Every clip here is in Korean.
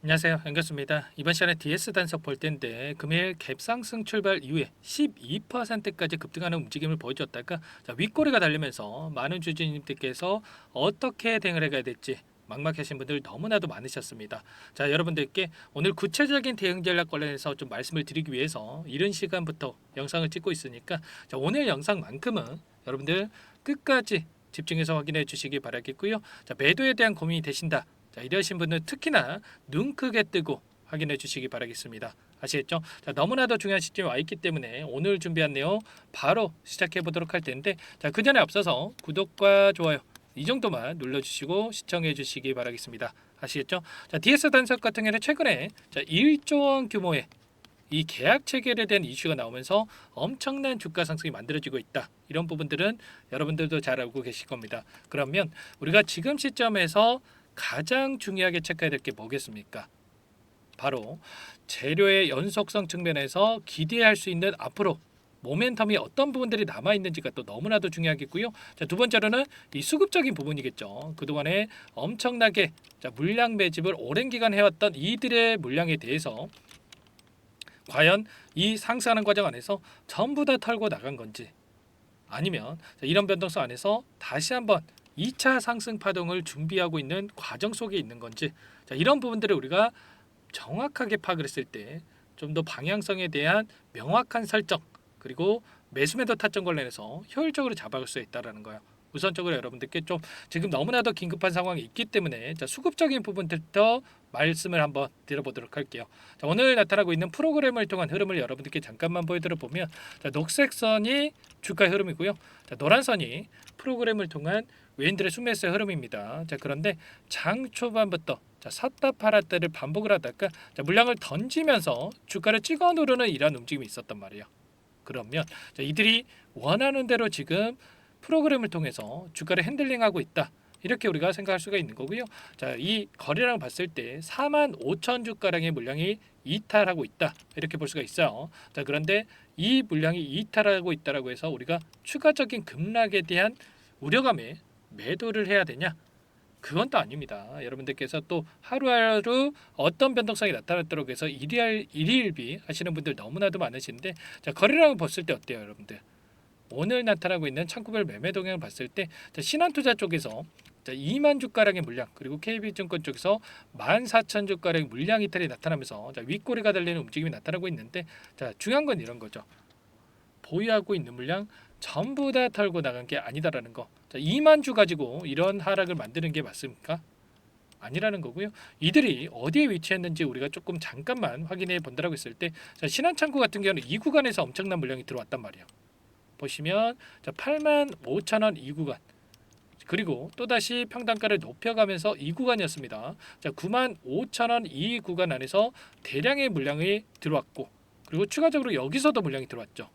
안녕하세요. 반갑습니다. 이번 시간에 DS 단속 볼 텐데 금일 갭 상승 출발 이후에 12%까지 급등하는 움직임을 보여줬다가 윗꼬리가 달리면서 많은 주주님들께서 어떻게 대응을 해가야 될지 막막하신 분들 너무나도 많으셨습니다. 자, 여러분들께 오늘 구체적인 대응 전략 관련해서 좀 말씀을 드리기 위해서 이른 시간부터 영상을 찍고 있으니까 오늘 영상만큼은 여러분들 끝까지 집중해서 확인해 주시기 바라겠고요. 매도에 대한 고민이 되신다. 이러신 분은 특히나 눈 크게 뜨고 확인해 주시기 바라겠습니다. 아시겠죠? 너무나도 중요한 시점에 와 있기 때문에 오늘 준비한 내용 바로 시작해 보도록 할 텐데 그 전에 앞서서 구독과 좋아요 이 정도만 눌러주시고 시청해 주시기 바라겠습니다. 아시겠죠? DS 단속 같은 경우는 최근에 1조 원 규모의 이 계약 체결에 대한 이슈가 나오면서 엄청난 주가 상승이 만들어지고 있다. 이런 부분들은 여러분들도 잘 알고 계실 겁니다. 그러면 우리가 지금 시점에서 가장 중요하게 체크해야 될 게 뭐겠습니까? 바로 재료의 연속성 측면에서 기대할 수 있는 앞으로 모멘텀이 어떤 부분들이 남아 있는지가 또 너무나도 중요하겠고요. 두 번째로는 이 수급적인 부분이겠죠. 그동안에 엄청나게 물량 매집을 오랜 기간 해왔던 이들의 물량에 대해서 과연 이 상승하는 과정 안에서 전부 다 털고 나간 건지, 아니면 이런 변동성 안에서 다시 한번 2차 상승 파동을 준비하고 있는 과정 속에 있는 건지, 이런 부분들을 우리가 정확하게 파악을 했을 때 좀 더 방향성에 대한 명확한 설정, 그리고 매수매도 타점 관련해서 효율적으로 잡아갈 수 있다는 거예요. 우선적으로 여러분들께 좀 지금 너무나도 긴급한 상황이 있기 때문에 수급적인 부분들부터 말씀을 한번 드려보도록 할게요. 오늘 나타나고 있는 프로그램을 통한 흐름을 여러분들께 잠깐만 보여드려 보면, 녹색 선이 주가의 흐름이고요. 노란 선이 프로그램을 통한 외인들의 순매수의 흐름입니다. 그런데 장 초반부터 샀다 팔았다를 반복을 하다가 물량을 던지면서 주가를 찍어 누르는 이런 움직임이 있었단 말이에요. 그러면 이들이 원하는 대로 지금 프로그램을 통해서 주가를 핸들링하고 있다. 이렇게 우리가 생각할 수가 있는 거고요. 이 거래량을 봤을 때 4만 5천 주가량의 물량이 이탈하고 있다. 이렇게 볼 수가 있어요. 그런데 이 물량이 이탈하고 있다라고 해서 우리가 추가적인 급락에 대한 우려감에 매도를 해야 되냐? 그건 또 아닙니다. 여러분들께서 또 하루하루 어떤 변동성이 나타났다고 해서 일희일비 하시는 분들 너무나도 많으신데, 거래량을 봤을 때 어때요, 여러분들? 오늘 나타나고 있는 창구별 매매 동향을 봤을 때 신한투자 쪽에서 2만 주가량의 물량, 그리고 KB증권 쪽에서 14,000주가량의 물량 이탈이 나타나면서 윗꼬리가 달리는 움직임이 나타나고 있는데, 중요한 건 이런 거죠. 보유하고 있는 물량 전부 다 털고 나간 게 아니다라는 거. 2만 주 가지고 이런 하락을 만드는 게 맞습니까? 아니라는 거고요. 이들이 어디에 위치했는지 우리가 조금 잠깐만 확인해 본다라고 했을 때, 신한창구 같은 경우는 이 구간에서 엄청난 물량이 들어왔단 말이에요. 보시면 8만 5천 원 이 구간, 그리고 또다시 평단가를 높여가면서 이 구간이었습니다. 9만 5천 원 이 구간 안에서 대량의 물량이 들어왔고, 그리고 추가적으로 여기서도 물량이 들어왔죠.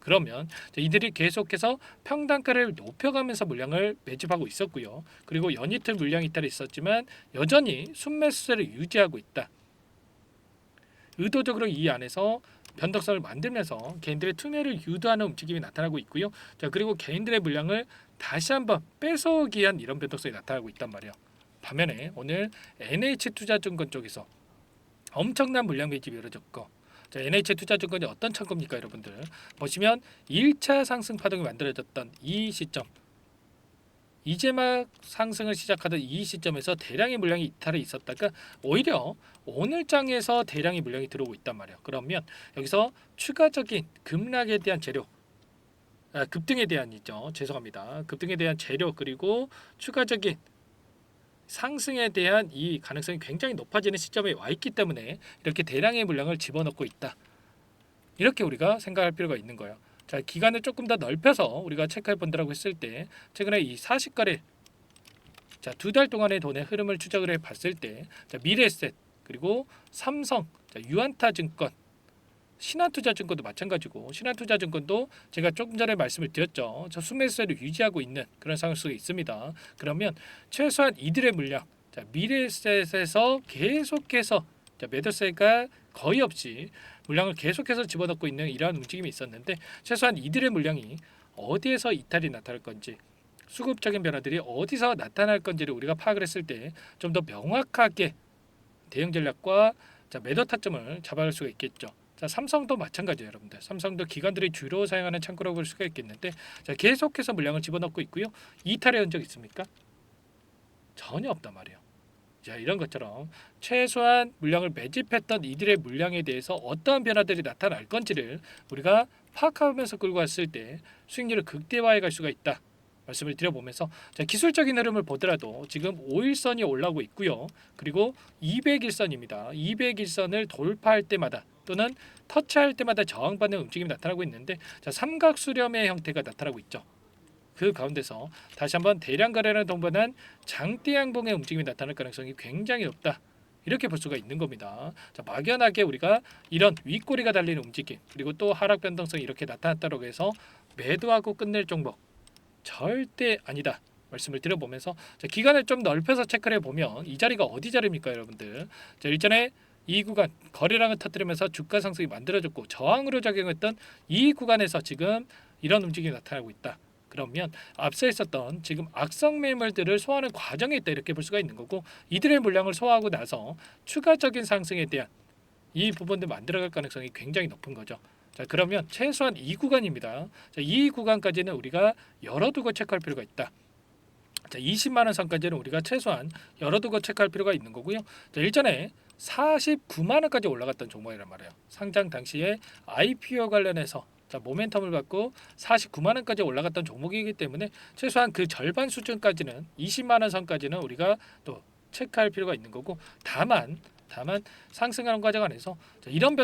그러면 이들이 계속해서 평단가를 높여가면서 물량을 매집하고 있었고요. 그리고 연이틀 물량 이탈이 있었지만 여전히 순매수세를 유지하고 있다. 의도적으로 이 안에서 변동성을 만들면서 개인들의 투매를 유도하는 움직임이 나타나고 있고요. 그리고 개인들의 물량을 다시 한번 뺏어오기 위한 이런 변동성이 나타나고 있단 말이에요. 반면에 오늘 NH투자증권 쪽에서 엄청난 물량 매집이 이루어졌고, NH투자증권이 어떤 창구입니까, 여러분들? 보시면 1차 상승 파동이 만들어졌던 이 시점, 이제 막 상승을 시작하던 이 시점에서 대량의 물량이 이탈이 있었다가 오히려 오늘 장에서 대량의 물량이 들어오고 있단 말이에요. 그러면 여기서 추가적인 급락에 대한 재료, 급등에 대한이죠. 죄송합니다. 급등에 대한 재료, 그리고 추가적인 상승에 대한 이 가능성이 굉장히 높아지는 시점에 와 있기 때문에 이렇게 대량의 물량을 집어넣고 있다. 이렇게 우리가 생각할 필요가 있는 거예요. 기간을 조금 더 넓혀서 우리가 체크해 본다고 했을 때, 최근에 이 40거래, 두 달 동안의 돈의 흐름을 추적을 해 봤을 때, 미래에셋, 그리고 삼성, 유안타증권, 신한투자증권도 마찬가지고, 신한투자증권도 제가 조금 전에 말씀을 드렸죠. 순매수세를 유지하고 있는 그런 상황 속에 있습니다. 그러면 최소한 이들의 물량, 미래에셋에서 계속해서 매도세가 거의 없이 물량을 계속해서 집어넣고 있는 이러한 움직임이 있었는데, 최소한 이들의 물량이 어디에서 이탈이 나타날 건지, 수급적인 변화들이 어디서 나타날 건지를 우리가 파악을 했을 때 좀 더 명확하게 대응 전략과 자, 매도 타점을 잡아갈 수가 있겠죠. 자, 삼성도 마찬가지예요, 여러분들. 삼성도 기관들이 주로 사용하는 창구라고 볼 수가 있겠는데, 자, 계속해서 물량을 집어넣고 있고요. 이탈의 흔적 있습니까? 전혀 없단 말이에요. 자, 이런 것처럼 최소한 물량을 매집했던 이들의 물량에 대해서 어떠한 변화들이 나타날 건지를 우리가 파악하면서 끌고 왔을 때 수익률을 극대화해 갈 수가 있다. 말씀을 드려보면서, 자, 기술적인 흐름을 보더라도 지금 5일선이 올라오고 있고요. 그리고 200일선입니다. 200일선을 돌파할 때마다 또는 터치할 때마다 저항받는 움직임이 나타나고 있는데, 자, 삼각 수렴의 형태가 나타나고 있죠. 그 가운데서 다시 한번 대량 거래를 동반한 장대 양봉의 움직임이 나타날 가능성이 굉장히 높다. 이렇게 볼 수가 있는 겁니다. 자, 막연하게 우리가 이런 윗꼬리가 달리는 움직임, 그리고 또 하락 변동성이 이렇게 나타났다고 해서 매도하고 끝낼 종목 절대 아니다. 말씀을 드려보면서, 자, 기간을 좀 넓혀서 체크를 해보면 이 자리가 어디 자리입니까, 여러분들? 자, 일전에 이 구간 거래량을 터뜨리면서 주가 상승이 만들어졌고 저항으로 작용했던 이 구간에서 지금 이런 움직임이 나타나고 있다. 그러면 앞서 있었던 지금 악성 매물들을 소화하는 과정에 있다, 이렇게 볼 수가 있는 거고, 이들의 물량을 소화하고 나서 추가적인 상승에 대한 이 부분들 만들어갈 가능성이 굉장히 높은 거죠. 자, 그러면 최소한 이 구간입니다. 자, 이 구간까지는 우리가 열어두고 체크할 필요가 있다. 자, 20만 원 선까지는 우리가 최소한 열어두고 체크할 필요가 있는 거고요. 자, 일전에 49만 원까지 올라갔던 종목이란 말이에요. 상장 당시에 IPO 관련해서, 자, 모멘텀을 받고 49만 원까지 올라갔던 종목이기 때문에 최소한 그 절반 수준까지는 20만 원 선까지는 우리가 또 체크할 필요가 있는 거고, 다만 상승하는 과정 안에서, 자, 이런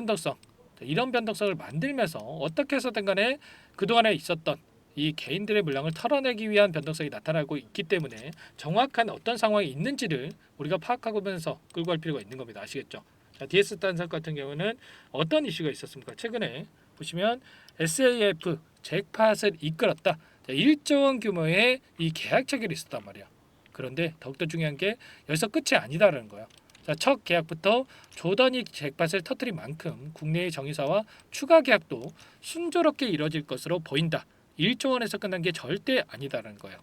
변동성을 만들면서 어떻게 해서든 간에 그동안에 있었던 이 개인들의 물량을 털어내기 위한 변동성이 나타나고 있기 때문에 정확한 어떤 상황이 있는지를 우리가 파악하면서 끌고 갈 필요가 있는 겁니다. 아시겠죠? 자, DS 단석 같은 경우는 어떤 이슈가 있었습니까? 최근에 보시면 SAF 잭팟을 이끌었다. 자, 1조 원 규모의 이 계약 체결이 있었단 말이야. 그런데 더욱더 중요한 게 여기서 끝이 아니다라는 거야. 자, 첫 계약부터 조던이 잭팟을 터뜨린 만큼 국내의 정유사와 추가 계약도 순조롭게 이뤄질 것으로 보인다. 1조 원에서 끝난 게 절대 아니다라는 거예요.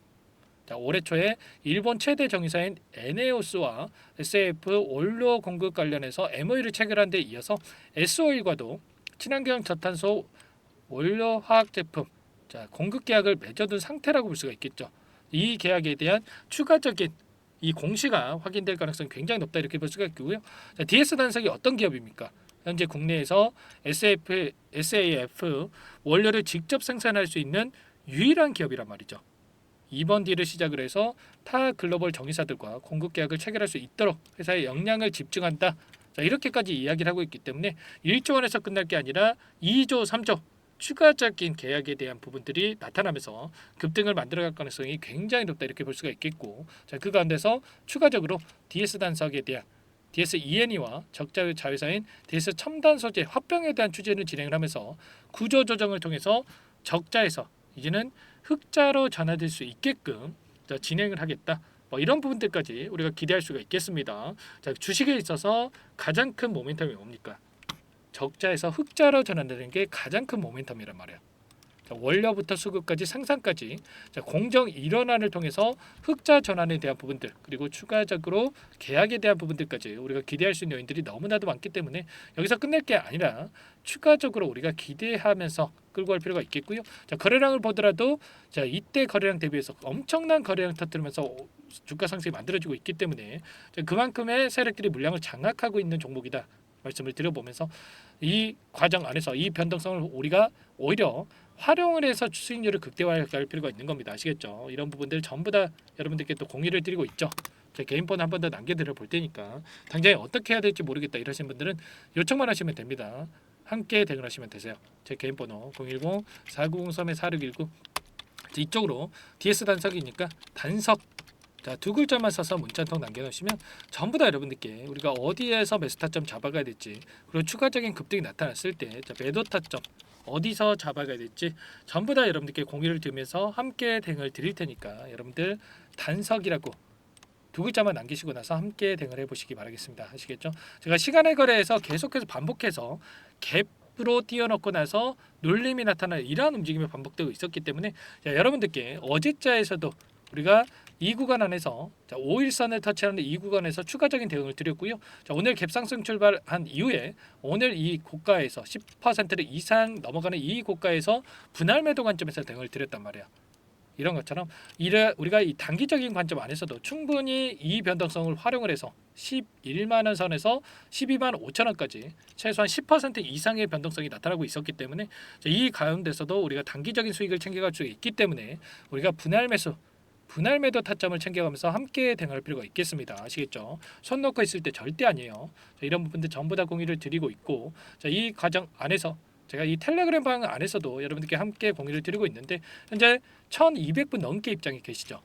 자, 올해 초에 일본 최대 정유사인 에네오스와 SAF 원료 공급 관련해서 MOU를 체결한 데 이어서 S-OIL과도 친환경 저탄소 원료 화학 제품, 자, 공급 계약을 맺어둔 상태라고 볼 수가 있겠죠. 이 계약에 대한 추가적인 이 공시가 확인될 가능성이 굉장히 높다, 이렇게 볼 수가 있고요. 자, DS 단석이 어떤 기업입니까? 현재 국내에서 SAF 원료를 직접 생산할 수 있는 유일한 기업이란 말이죠. 이번 딜을 시작으로 해서 타 글로벌 정유사들과 공급 계약을 체결할 수 있도록 회사의 역량을 집중한다. 자, 이렇게까지 이야기를 하고 있기 때문에 1조 원에서 끝날 게 아니라 2조, 3조 추가적인 계약에 대한 부분들이 나타나면서 급등을 만들어갈 가능성이 굉장히 높다, 이렇게 볼 수가 있겠고, 자, 그 가운데서 추가적으로 DS 단석에 대한 DS ENE와 적자 자회사인 DS 첨단 소재 합병에 대한 추진을 진행을 하면서 구조 조정을 통해서 적자에서 이제는 흑자로 전환될 수 있게끔, 자, 진행을 하겠다. 뭐 이런 부분들까지 우리가 기대할 수가 있겠습니다. 자, 주식에 있어서 가장 큰 모멘텀이 뭡니까? 적자에서 흑자로 전환되는 게 가장 큰 모멘텀이란 말이에요. 자, 원료부터 수급까지 생산까지, 자, 공정 일원화를 통해서 흑자 전환에 대한 부분들, 그리고 추가적으로 계약에 대한 부분들까지 우리가 기대할 수 있는 요인들이 너무나도 많기 때문에 여기서 끝낼 게 아니라 추가적으로 우리가 기대하면서 끌고 갈 필요가 있겠고요. 자, 거래량을 보더라도, 자, 이때 거래량 대비해서 엄청난 거래량 터뜨리면서 주가 상승이 만들어지고 있기 때문에, 자, 그만큼의 세력들이 물량을 장악하고 있는 종목이다 말씀을 드려보면서, 이 과정 안에서 이 변동성을 우리가 오히려 활용을 해서 수익률을 극대화할 필요가 있는 겁니다. 아시겠죠? 이런 부분들 전부 다 여러분들께 또 공유를 드리고 있죠. 제 개인 폰 한 번 더 남겨드려 볼 테니까 당장에 어떻게 해야 될지 모르겠다 이러신 분들은 요청만 하시면 됩니다. 함께 대응하시면 되세요. 제 개인 번호 010-490-4619 이쪽으로 DS 단석이니까 단석, 자, 두 글자만 써서 문자 한 통 남겨놓으시면 전부 다 여러분들께 우리가 어디에서 매수 타점 잡아가야 될지, 그리고 추가적인 급등이 나타났을 때, 자, 매도 타점 어디서 잡아가야 될지 전부 다 여러분들께 공유를 드리면서 함께 대응을 드릴 테니까 여러분들 단석이라고 두 글자만 남기시고 나서 함께 대응을 해보시기 바라겠습니다. 아시겠죠? 제가 시간의 거래에서 계속해서 반복해서 갭으로 띄워놓고 나서 놀림이 나타나는 이러한 움직임이 반복되고 있었기 때문에, 자, 여러분들께 어제자에서도 우리가 이 구간 안에서 5일선을 터치하는 이 구간에서 추가적인 대응을 드렸고요. 자, 오늘 갭상승 출발한 이후에 오늘 이 고가에서 10% 이상 넘어가는 이 고가에서 분할 매도 관점에서 대응을 드렸단 말이야. 이런 것처럼 우리가 이 단기적인 관점 안에서도 충분히 이 변동성을 활용을 해서 11만 원 선에서 12만 5천 원까지 최소한 10% 이상의 변동성이 나타나고 있었기 때문에 이 가운데서도 우리가 단기적인 수익을 챙겨갈 수 있기 때문에 우리가 분할 매도 타점을 챙겨가면서 함께 대응할 필요가 있겠습니다. 아시겠죠? 손 놓고 있을 때 절대 아니에요. 자, 이런 부분들 전부 다 공유를 드리고 있고, 자, 이 과정 안에서 제가 이 텔레그램 방 안에서도 여러분들께 함께 공유를 드리고 있는데 현재 1,200분 넘게 입장이 계시죠.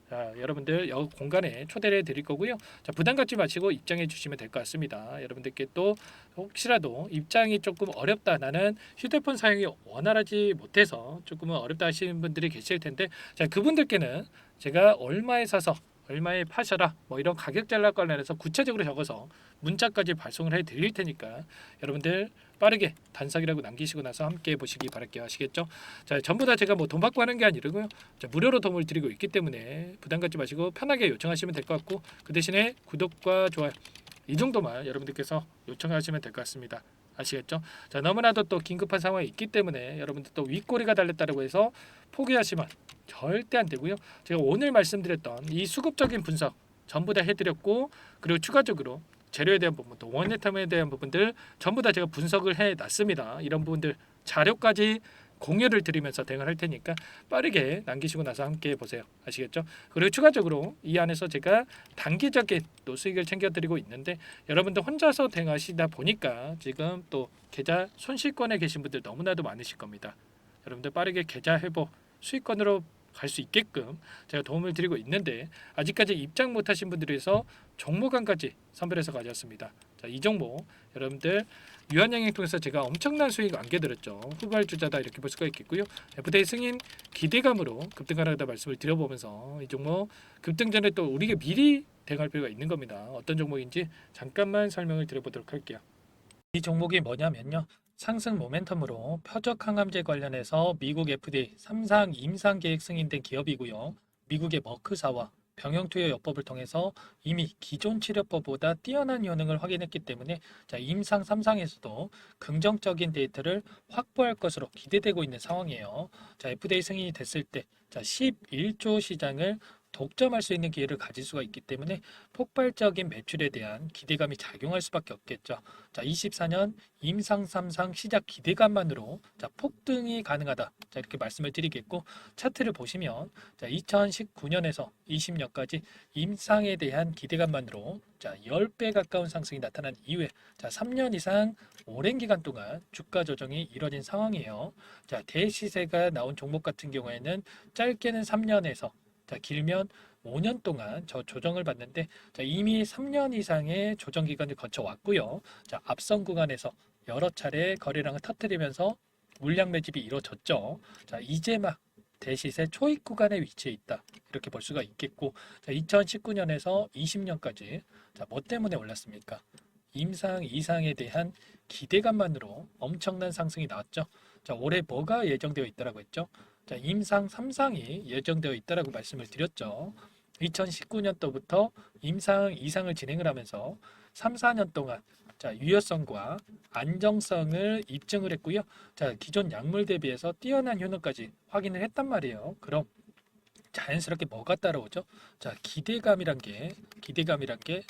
자, 여러분들 여 공간에 초대를 드릴 거고요. 자, 부담 갖지 마시고 입장해 주시면 될 것 같습니다. 여러분들께 또 혹시라도 입장이 조금 어렵다, 나는 휴대폰 사용이 원활하지 못해서 조금은 어렵다 하시는 분들이 계실 텐데, 자, 그분들께는 제가 얼마에 사서 얼마에 파셔라 뭐 이런 가격 전략 관련해서 구체적으로 적어서 문자까지 발송을 해 드릴 테니까 여러분들 빠르게 단상이라고 남기시고 나서 함께 보시기 바랄게요. 아시겠죠? 자, 전부 다 제가 뭐 돈 받고 하는 게 아니고요. 자, 무료로 도움을 드리고 있기 때문에 부담 갖지 마시고 편하게 요청하시면 될 것 같고, 그 대신에 구독과 좋아요 이 정도만 여러분들께서 요청하시면 될 것 같습니다. 아시겠죠? 자, 너무나도 또 긴급한 상황이 있기 때문에 여러분들 또 윗꼬리가 달렸다고 해서 포기하시면 절대 안 되고요. 제가 오늘 말씀드렸던 이 수급적인 분석 전부 다 해드렸고, 그리고 추가적으로 재료에 대한 부분, 또 원래템에 대한 부분들 전부 다 제가 분석을 해놨습니다. 이런 부분들 자료까지 공유를 드리면서 대응을 할 테니까 빠르게 남기시고 나서 함께 보세요. 아시겠죠? 그리고 추가적으로 이 안에서 제가 단기적인 또 수익을 챙겨드리고 있는데, 여러분들 혼자서 대응하시다 보니까 지금 또 계좌 손실권에 계신 분들 너무나도 많으실 겁니다. 여러분들 빠르게 계좌 회복 수익권으로 갈 수 있게끔 제가 도움을 드리고 있는데, 아직까지 입장 못하신 분들에서 종목안까지 선별해서 가져왔습니다. 자, 이 종목 여러분들 유한양행 통해서 제가 엄청난 수익 안겨드렸죠. 후발주자다 이렇게 볼 수가 있겠고요. FTA 승인 기대감으로 급등하라다 말씀을 드려보면서 이 종목 급등 전에 또 우리가 미리 대응할 필요가 있는 겁니다. 어떤 종목인지 잠깐만 설명을 드려보도록 할게요. 이 종목이 뭐냐면요, 상승 모멘텀으로 표적 항암제 관련해서 미국 FDA 3상 임상 계획 승인된 기업이고요. 미국의 머크사와 병용투여 요법을 통해서 이미 기존 치료법보다 뛰어난 효능을 확인했기 때문에 자, 임상 3상에서도 긍정적인 데이터를 확보할 것으로 기대되고 있는 상황이에요. 자, FDA 승인이 됐을 때 자, 11조 시장을 독점할 수 있는 기회를 가질 수가 있기 때문에 폭발적인 매출에 대한 기대감이 작용할 수밖에 없겠죠. 자, 24년 임상 3상 시작 기대감만으로 자, 폭등이 가능하다. 자, 이렇게 말씀을 드리겠고, 차트를 보시면 자, 2019년에서 20년까지 임상에 대한 기대감만으로 자, 10배 가까운 상승이 나타난 이후에 자, 3년 이상 오랜 기간 동안 주가 조정이 이뤄진 상황이에요. 자, 대시세가 나온 종목 같은 경우에는 짧게는 3년에서 자, 길면 5년 동안 저 조정을 받는데, 자, 이미 3년 이상의 조정 기간을 거쳐 왔고요. 자, 앞선 구간에서 여러 차례 거래량을 터뜨리면서 물량 매집이 이루어졌죠. 자, 이제 막 대시세 초입 구간에 위치해 있다. 이렇게 볼 수가 있겠고, 자, 2019년에서 20년까지 자, 뭐 때문에 올랐습니까? 임상 이상에 대한 기대감만으로 엄청난 상승이 나왔죠. 자, 올해 뭐가 예정되어 있다라고 했죠? 자, 임상 3상이 예정되어 있다라고 말씀을 드렸죠. 2019년도부터 임상 2상을 진행을 하면서 3, 4년 동안 자, 유효성과 안정성을 입증을 했고요. 자, 기존 약물 대비해서 뛰어난 효능까지 확인을 했단 말이에요. 그럼 자연스럽게 뭐가 따라오죠? 자, 기대감이란 게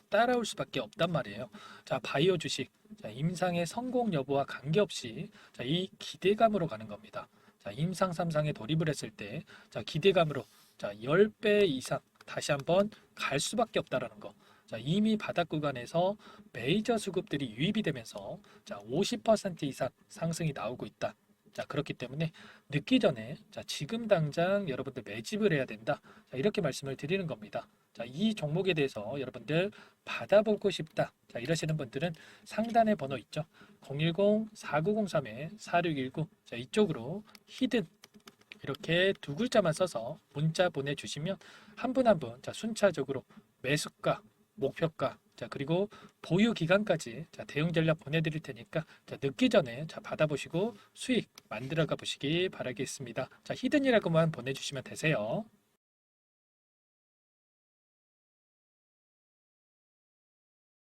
따라올 수밖에 없단 말이에요. 자, 바이오 주식, 자, 임상의 성공 여부와 관계없이 자, 이 기대감으로 가는 겁니다. 자, 임상 3상에 돌입을 했을 때 자, 기대감으로 자, 10배 이상 다시 한번 갈 수밖에 없다라는 거. 자, 이미 바닥 구간에서 메이저 수급들이 유입이 되면서 자, 50% 이상 상승이 나오고 있다. 자, 그렇기 때문에 늦기 전에 자, 지금 당장 여러분들 매집을 해야 된다. 자, 이렇게 말씀을 드리는 겁니다. 자, 이 종목에 대해서 여러분들 받아보고 싶다. 자, 이러시는 분들은 상단에 번호 있죠. 010-4903-4619. 자, 이쪽으로 히든 이렇게 두 글자만 써서 문자 보내주시면 한 분 한 분 자, 순차적으로 매수가, 목표가, 자, 그리고 보유 기간까지 자, 대응 전략 보내드릴 테니까 자, 늦기 전에 자, 받아보시고 수익 만들어가 보시기 바라겠습니다. 자, 히든이라고만 보내주시면 되세요.